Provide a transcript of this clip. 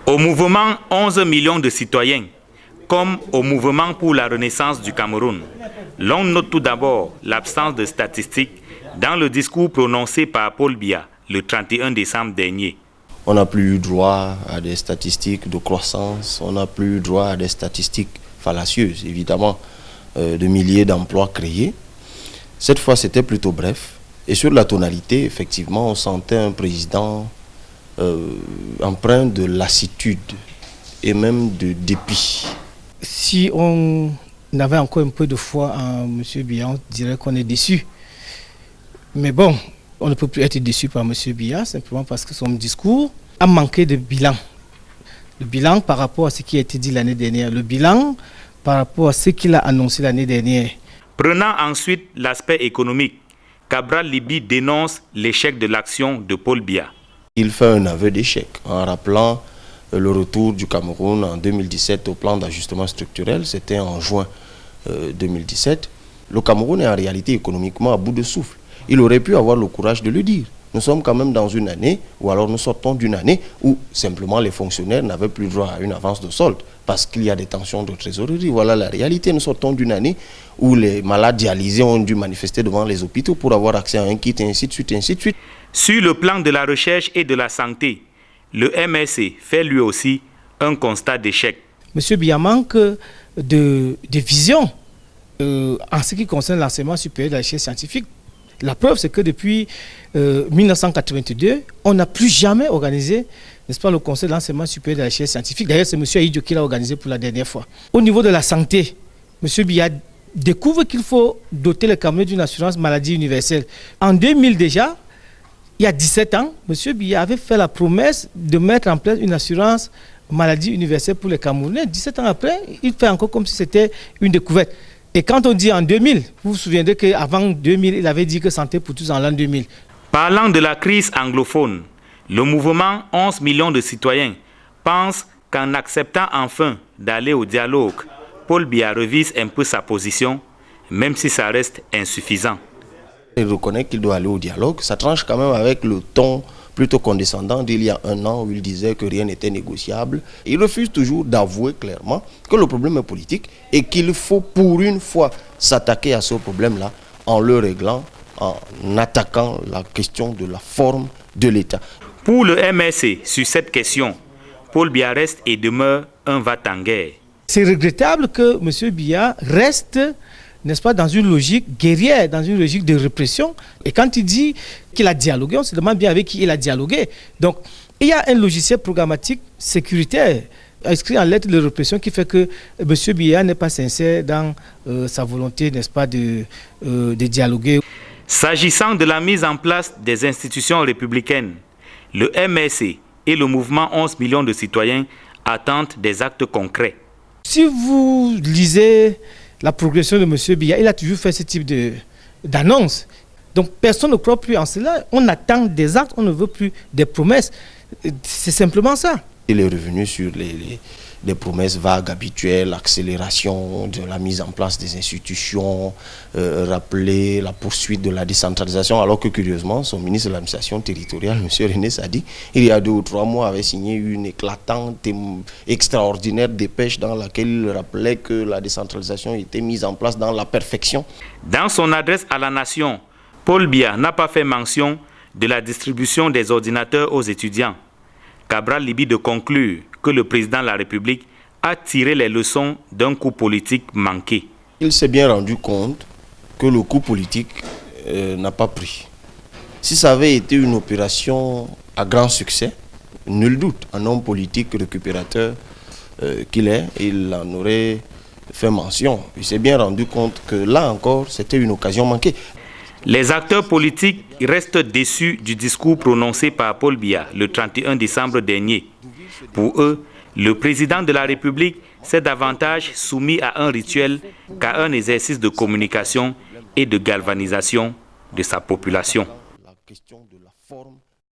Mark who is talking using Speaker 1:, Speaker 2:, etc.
Speaker 1: Au mouvement 11 millions de citoyens, comme au mouvement pour la renaissance du Cameroun, l'on note tout d'abord l'absence de statistiques dans le discours prononcé par Paul Biya le 31 décembre dernier.
Speaker 2: On n'a plus eu droit à des statistiques de croissance, on n'a plus eu droit à des statistiques fallacieuses, évidemment, de milliers d'emplois créés. Cette fois, c'était plutôt bref. Et sur la tonalité, effectivement, on sentait un président empreint de lassitude et même de dépit.
Speaker 3: Si on avait encore un peu de foi en M. Biya, on dirait qu'on est déçu. Mais bon, on ne peut plus être déçu par M. Biya, simplement parce que son discours a manqué de bilan. Le bilan par rapport à ce qui a été dit l'année dernière, le bilan par rapport à ce qu'il a annoncé l'année dernière.
Speaker 1: Prenant ensuite l'aspect économique, Cabral Libby dénonce l'échec de l'action de Paul Biya.
Speaker 2: Il fait un aveu d'échec en rappelant le retour du Cameroun en 2017 au plan d'ajustement structurel, c'était en juin 2017. Le Cameroun est en réalité économiquement à bout de souffle. Il aurait pu avoir le courage de le dire. Nous sommes quand même dans une année, ou alors nous sortons d'une année où simplement les fonctionnaires n'avaient plus droit à une avance de solde parce qu'il y a des tensions de trésorerie. Voilà la réalité. Nous sortons d'une année où les malades dialysés ont dû manifester devant les hôpitaux pour avoir accès à un kit et ainsi de suite, ainsi de suite.
Speaker 1: Sur le plan de la recherche et de la santé, le MSC fait lui aussi un constat d'échec.
Speaker 3: M. Biya manque de vision en ce qui concerne l'enseignement supérieur de la recherche scientifique. La preuve, c'est que depuis 1982, on n'a plus jamais organisé, n'est-ce pas, le Conseil de l'enseignement supérieur de la recherche scientifique. D'ailleurs, c'est M. Aïdjo qui l'a organisé pour la dernière fois. Au niveau de la santé, M. Biya découvre qu'il faut doter le Cameroun d'une assurance maladie universelle. En 2000 déjà, il y a 17 ans, M. Biya avait fait la promesse de mettre en place une assurance maladie universelle pour les Camerounais. 17 ans après, il fait encore comme si c'était une découverte. Et quand on dit en 2000, vous vous souviendrez qu'avant 2000, il avait dit que santé pour tous en l'an 2000.
Speaker 1: Parlant de la crise anglophone, le mouvement 11 millions de citoyens pense qu'en acceptant enfin d'aller au dialogue, Paul Biya revise un peu sa position, même si ça reste insuffisant.
Speaker 2: Il reconnaît qu'il doit aller au dialogue. Ça tranche quand même avec le ton plutôt condescendant d'il y a un an où il disait que rien n'était négociable. Il refuse toujours d'avouer clairement que le problème est politique et qu'il faut pour une fois s'attaquer à ce problème-là en le réglant, en attaquant la question de la forme de l'État.
Speaker 1: Pour le MSC, sur cette question, Paul Biya reste et demeure un va-t-en-guerre.
Speaker 3: C'est regrettable que M. Biya reste, n'est-ce pas, dans une logique guerrière, dans une logique de répression. Et quand il dit qu'il a dialogué, on se demande bien avec qui il a dialogué. Donc, il y a un logiciel programmatique sécuritaire inscrit en lettre de répression qui fait que M. Biya n'est pas sincère dans sa volonté, n'est-ce pas, de dialoguer.
Speaker 1: S'agissant de la mise en place des institutions républicaines, le MSC et le mouvement 11 millions de citoyens attendent des actes concrets.
Speaker 3: Si vous lisez la progression de M. Biya, il a toujours fait ce type d'annonce. Donc personne ne croit plus en cela. On attend des actes, on ne veut plus des promesses. C'est simplement ça.
Speaker 2: Il est revenu sur des promesses vagues habituelles, accélération de la mise en place des institutions, rappeler la poursuite de la décentralisation, alors que curieusement, son ministre de l'administration territoriale, M. René Sadi, il y a 2 ou 3 mois, avait signé une éclatante et extraordinaire dépêche dans laquelle il rappelait que la décentralisation était mise en place dans la perfection.
Speaker 1: Dans son adresse à la nation, Paul Biya n'a pas fait mention de la distribution des ordinateurs aux étudiants. Cabral Libby de conclure que le président de la République a tiré les leçons d'un coup politique manqué.
Speaker 2: Il s'est bien rendu compte que le coup politique n'a pas pris. Si ça avait été une opération à grand succès, nul doute, un homme politique récupérateur qu'il est, il en aurait fait mention. Il s'est bien rendu compte que là encore, c'était une occasion manquée.
Speaker 1: Les acteurs politiques restent déçus du discours prononcé par Paul Biya le 31 décembre dernier. Pour eux, le président de la République s'est davantage soumis à un rituel qu'à un exercice de communication et de galvanisation de sa population.
Speaker 2: La question de la forme